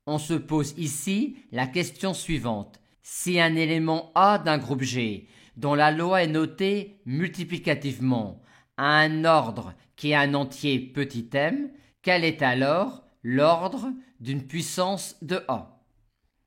On se pose ici la question suivante. Si un élément A d'un groupe G, dont la loi est notée multiplicativement, a un ordre qui est un entier petit m, quel est alors l'ordre d'une puissance de A?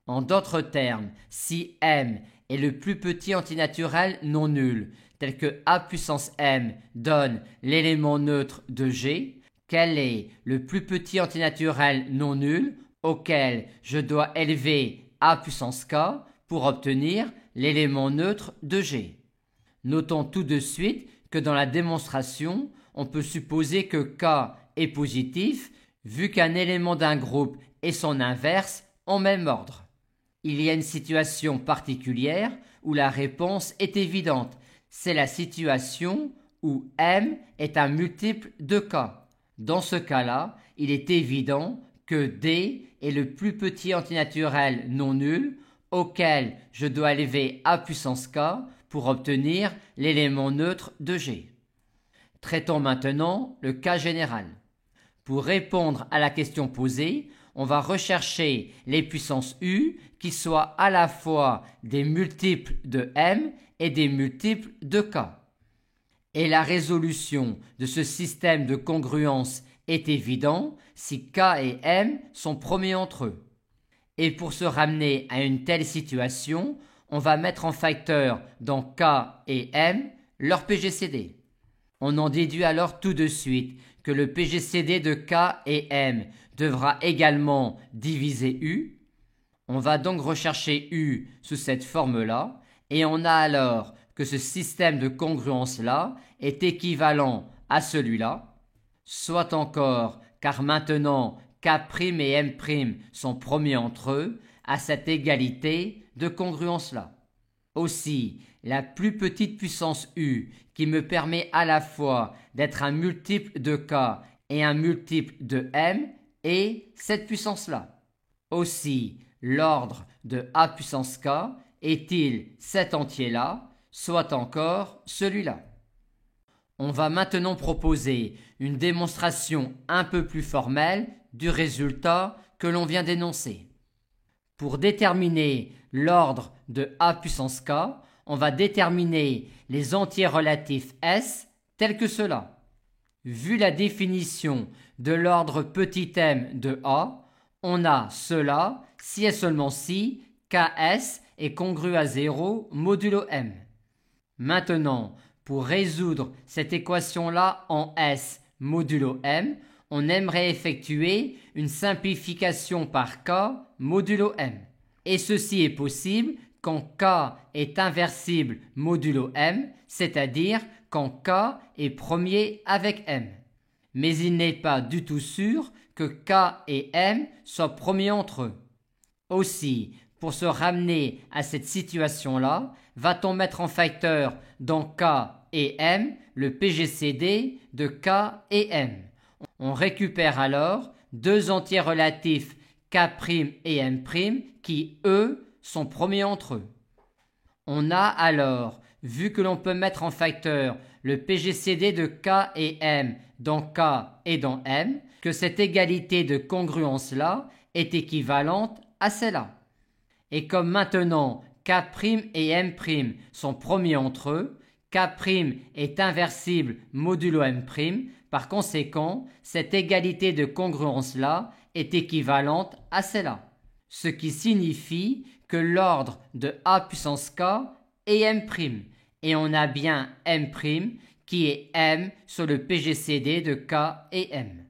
En d'autres termes, si m est le plus petit antinaturel non nul, tel que A puissance m donne l'élément neutre de G, quel est le plus petit antinaturel non nul auquel je dois élever A puissance k pour obtenir l'élément neutre de G? Notons tout de suite que dans la démonstration, on peut supposer que k est positif vu qu'un élément d'un groupe et son inverse ont même ordre. Il y a une situation particulière où la réponse est évidente. C'est la situation où m est un multiple de k. Dans ce cas-là, il est évident que D est le plus petit antinaturel non nul auquel je dois élever A puissance k pour obtenir l'élément neutre de G. Traitons maintenant le cas général. Pour répondre à la question posée, on va rechercher les puissances U qui soient à la fois des multiples de M et des multiples de K. Et la résolution de ce système de congruence est évident si K et M sont premiers entre eux. Et pour se ramener à une telle situation, on va mettre en facteur dans K et M leur PGCD. On en déduit alors tout de suite que le PGCD de K et M devra également diviser U. On va donc rechercher U sous cette forme-là, et on a alors que ce système de congruence-là est équivalent à celui-là, soit encore, car maintenant K' et M' sont premiers entre eux, à cette égalité de congruence-là. Aussi, la plus petite puissance U, qui me permet à la fois d'être un multiple de K et un multiple de M, est cette puissance-là. Aussi, l'ordre de A puissance K est-il cet entier-là, soit encore celui-là. On va maintenant proposer une démonstration un peu plus formelle du résultat que l'on vient d'énoncer. Pour déterminer l'ordre de A puissance K, on va déterminer les entiers relatifs S tels que cela. Vu la définition de l'ordre petit m de A, on a cela si et seulement si Ks est congru à 0 modulo m. Maintenant, pour résoudre cette équation-là en S modulo m, on aimerait effectuer une simplification par K modulo m. Et ceci est possible quand K est inversible modulo m, c'est-à-dire quand K est premier avec m. Mais il n'est pas du tout sûr que K et M soient premiers entre eux. Aussi, pour se ramener à cette situation-là, va-t-on mettre en facteur dans K et M le PGCD de K et M. On récupère alors deux entiers relatifs K' et M' qui, eux, sont premiers entre eux. On a alors, vu que l'on peut mettre en facteur le PGCD de K et M dans K et dans M, que cette égalité de congruence-là est équivalente à celle-là. Et comme maintenant K' et M' sont premiers entre eux, K' est inversible modulo M', par conséquent, cette égalité de congruence-là est équivalente à celle-là. Ce qui signifie que l'ordre de A puissance K est M', et on a bien M' qui est M sur le PGCD de K et M.